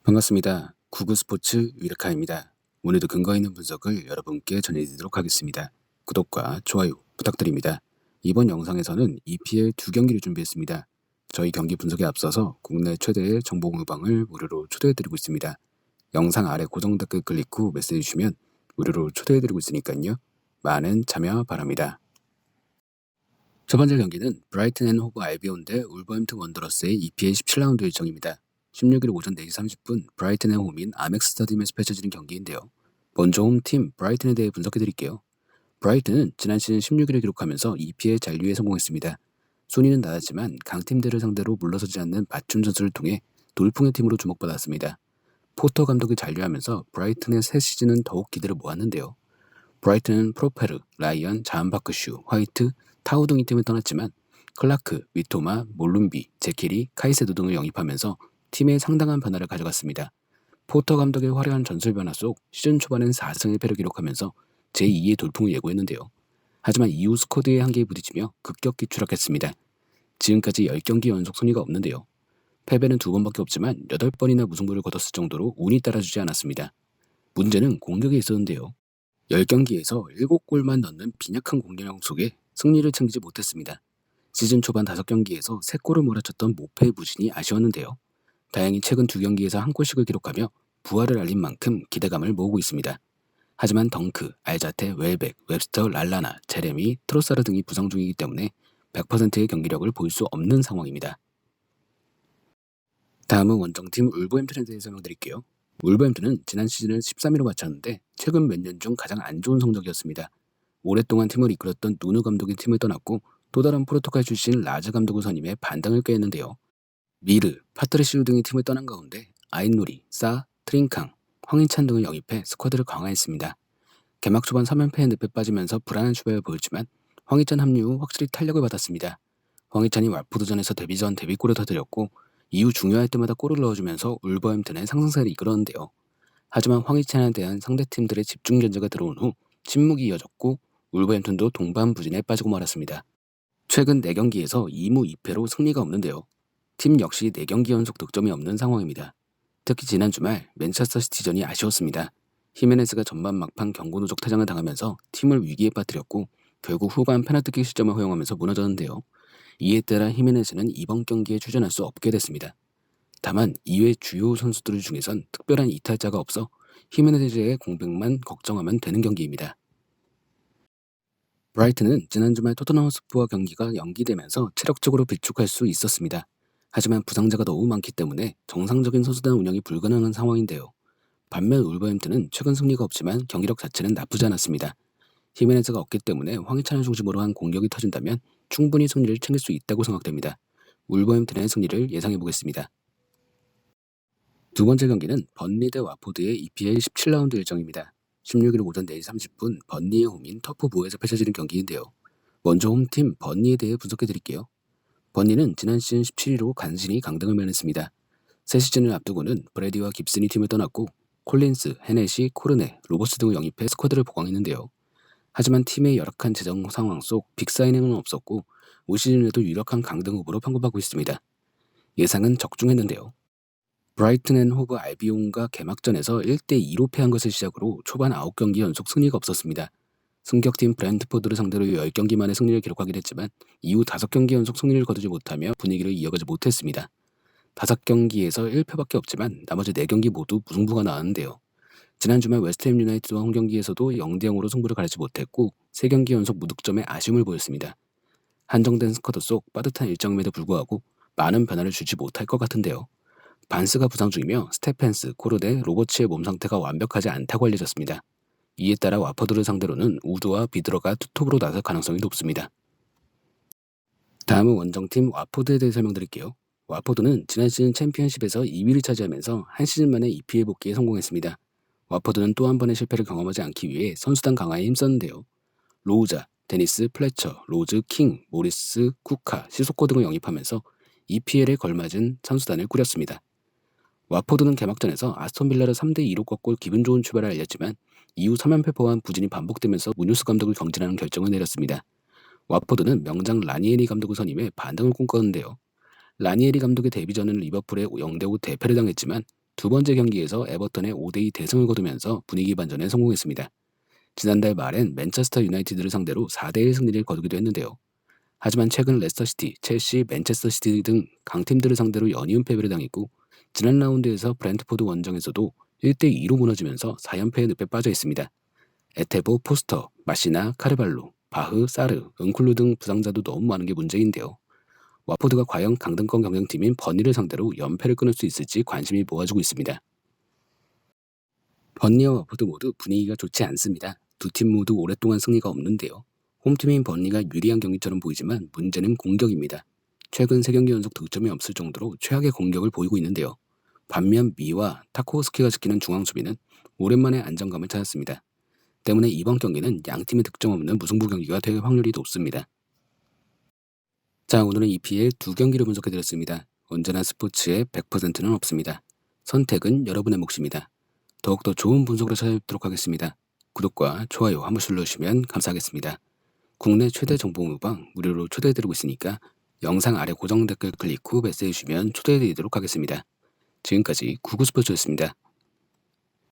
반갑습니다. 구구스포츠 유레카입니다. 오늘도 근거 있는 분석을 여러분께 전해드리도록 하겠습니다. 구독과 좋아요 부탁드립니다. 이번 영상에서는 EPL 두 경기를 준비했습니다. 저희 경기 분석에 앞서서 국내 최대의 정보 공유방을 무료로 초대해드리고 있습니다. 영상 아래 고정 댓글 클릭 후 메시지 주시면 무료로 초대해드리고 있으니까요. 많은 참여 바랍니다. 첫 번째 경기는 브라이튼 앤 호브 알비온 대 울버햄튼 원더러스의 EPL 17라운드 일정입니다. 16일 오전 4시 30분 브라이튼의 홈인 아멕스 스타디움에서 펼쳐지는 경기인데요. 먼저 홈팀 브라이튼에 대해 분석해드릴게요. 브라이튼은 지난 시즌 16위를 기록하면서 EPL 잔류에 성공했습니다. 순위는 낮았지만 강팀들을 상대로 물러서지 않는 맞춤 전술을 통해 돌풍의 팀으로 주목받았습니다. 포터 감독이 잔류하면서 브라이튼의 새 시즌은 더욱 기대를 모았는데요. 브라이튼은 프로페르, 라이언, 자한바크슈, 화이트, 타우 등이 팀을 떠났지만 클라크, 위토마, 몰룸비, 제키리, 카이세도 등을 영입하면서 팀에 상당한 변화를 가져갔습니다. 포터 감독의 화려한 전술 변화 속 시즌 초반엔 4승 1패를 기록하면서 제2의 돌풍을 예고했는데요. 하지만 이후 스쿼드의 한계에 부딪히며 급격히 추락했습니다. 지금까지 10경기 연속 승리가 없는데요. 패배는 2번밖에 없지만 8번이나 무승부를 거뒀을 정도로 운이 따라주지 않았습니다. 문제는 공격에 있었는데요. 10경기에서 7골만 넣는 빈약한 공격력 속에 승리를 챙기지 못했습니다. 시즌 초반 5경기에서 3골을 몰아쳤던 모페의 부진이 아쉬웠는데요. 다행히 최근 2경기에서 1골씩을 기록하며 부활을 알린 만큼 기대감을 모으고 있습니다. 하지만 덩크, 알자테, 웰백, 웹스터, 랄라나, 제레미, 트로사르 등이 부상 중이기 때문에 100%의 경기력을 보일 수 없는 상황입니다. 다음은 원정팀 울버햄튼에 대해 설명드릴게요. 울버햄튼은 지난 시즌을 13위로 마쳤는데 최근 몇 년 중 가장 안 좋은 성적이었습니다. 오랫동안 팀을 이끌었던 누누 감독이 팀을 떠났고 또 다른 포르투갈 출신 라즈 감독을 선임해 반등을 꾀했는데요. 미르, 파트리시우 등이 팀을 떠난 가운데 아인누리, 사, 트링캉, 황희찬 등을 영입해 스쿼드를 강화했습니다. 개막 초반 3연패에 늪에 빠지면서 불안한 출발을 보였지만 황희찬 합류 후 확실히 탄력을 받았습니다. 황희찬이 왓포드전에서 데뷔전 데뷔골을 터뜨렸고 이후 중요할 때마다 골을 넣어주면서 울버햄튼의 상승세를 이끌었는데요. 하지만 황희찬에 대한 상대팀들의 집중 견제가 들어온 후 침묵이 이어졌고 울버햄튼도 동반 부진에 빠지고 말았습니다. 최근 4경기에서 2무 2패로 승리가 없는데요. 팀 역시 4경기 연속 득점이 없는 상황입니다. 특히 지난 주말 맨체스터 시티전이 아쉬웠습니다. 히메네스가 전반 막판 경고 누적 퇴장을 당하면서 팀을 위기에 빠뜨렸고 결국 후반 페널티킥 시점을 허용하면서 무너졌는데요. 이에 따라 히메네스는 이번 경기에 출전할 수 없게 됐습니다. 다만 이외 주요 선수들 중에선 특별한 이탈자가 없어 히메네스의 공백만 걱정하면 되는 경기입니다. 브라이튼은 지난 주말 토트넘 허스퍼와 경기가 연기되면서 체력적으로 비축할 수 있었습니다. 하지만 부상자가 너무 많기 때문에 정상적인 선수단 운영이 불가능한 상황인데요. 반면 울버햄튼은 최근 승리가 없지만 경기력 자체는 나쁘지 않았습니다. 히메네스가 없기 때문에 황희찬을 중심으로 한 공격이 터진다면 충분히 승리를 챙길 수 있다고 생각됩니다. 울버햄튼의 승리를 예상해보겠습니다. 두 번째 경기는 번리 대 와포드의 EPL 17라운드 일정입니다. 16일 오전 4시 30분 번리의 홈인 터프부에서 펼쳐지는 경기인데요. 먼저 홈팀 번리에 대해 분석해드릴게요. 번리는 지난 시즌 17위로 간신히 강등을 면했습니다. 새 시즌을 앞두고는 브래디와 깁슨이 팀을 떠났고 콜린스, 헤넷이, 코르네, 로버스 등을 영입해 스쿼드를 보강했는데요. 하지만 팀의 열악한 재정 상황 속 빅사이닝은 없었고 올 시즌에도 유력한 강등 후보로 평가받고 있습니다. 예상은 적중했는데요. 브라이튼 앤 호브 알비온과 개막전에서 1대2로 패한 것을 시작으로 초반 9경기 연속 승리가 없었습니다. 승격팀 브랜트포드를 상대로 10경기 만에 승리를 기록하긴 했지만 이후 5경기 연속 승리를 거두지 못하며 분위기를 이어가지 못했습니다. 5경기에서 1패밖에 없지만 나머지 4경기 모두 무승부가 나왔는데요. 지난 주말 웨스트햄 유나이티드와 홈경기에서도 0대0으로 승부를 가르지 못했고 3경기 연속 무득점에 아쉬움을 보였습니다. 한정된 스쿼드 속 빠듯한 일정임에도 불구하고 많은 변화를 주지 못할 것 같은데요. 반스가 부상 중이며 스테펜스, 코르데, 로버츠의 몸 상태가 완벽하지 않다고 알려졌습니다. 이에 따라 와퍼드를 상대로는 우드와 비드러가 투톱으로 나설 가능성이 높습니다. 다음은 원정팀 와포드에 대해 설명드릴게요. 와포드는 지난 시즌 챔피언십에서 2위를 차지하면서 한 시즌 만에 EPL 복귀에 성공했습니다. 와포드는 또 한 번의 실패를 경험하지 않기 위해 선수단 강화에 힘썼는데요. 로우자, 데니스, 플래처, 로즈, 킹, 모리스, 쿠카, 시소코 등을 영입하면서 EPL에 걸맞은 선수단을 꾸렸습니다. 와포드는 개막전에서 아스톤빌라를 3대2로 꺾고 기분 좋은 출발을 알렸지만 이후 3연패 포함 부진이 반복되면서 무뉴스 감독을 경질하는 결정을 내렸습니다. 와포드는 명장 라니에리 감독을 선임해 반등을 꿈꿨는데요. 라니에리 감독의 데뷔전은 리버풀에 0대5 대패를 당했지만 두 번째 경기에서 에버턴의 5대2 대승을 거두면서 분위기 반전에 성공했습니다. 지난달 말엔 맨체스터 유나이티드를 상대로 4대1 승리를 거두기도 했는데요. 하지만 최근 레스터시티, 첼시, 맨체스터시티 등 강팀들을 상대로 연이은 패배를 당했고 지난 라운드에서 브렌트포드 원정에서도 1대2로 무너지면서 4연패의 늪에 빠져 있습니다. 에테보, 포스터, 마시나, 카르발로, 바흐, 사르, 은쿨루 등 부상자도 너무 많은 게 문제인데요. 와포드가 과연 강등권 경쟁팀인 버니를 상대로 연패를 끊을 수 있을지 관심이 모아지고 있습니다. 버니와 와포드 모두 분위기가 좋지 않습니다. 두 팀 모두 오랫동안 승리가 없는데요. 홈팀인 버니가 유리한 경기처럼 보이지만 문제는 공격입니다. 최근 3경기 연속 득점이 없을 정도로 최악의 공격을 보이고 있는데요. 반면 미와 타코스키가 지키는 중앙 수비는 오랜만에 안정감을 찾았습니다. 때문에 이번 경기는 양팀의 득점 없는 무승부 경기가 될 확률이 높습니다. 자, 오늘은 EPL 두 경기를 분석해드렸습니다. 언제나 스포츠에 100%는 없습니다. 선택은 여러분의 몫입니다. 더욱더 좋은 분석으로 찾아뵙도록 하겠습니다. 구독과 좋아요 한 번씩 눌러주시면 감사하겠습니다. 국내 최대 정보 모방 무료로 초대해드리고 있으니까 영상 아래 고정 댓글 클릭 후 메시지 주시면 초대해드리도록 하겠습니다. 지금까지 구구스포츠였습니다.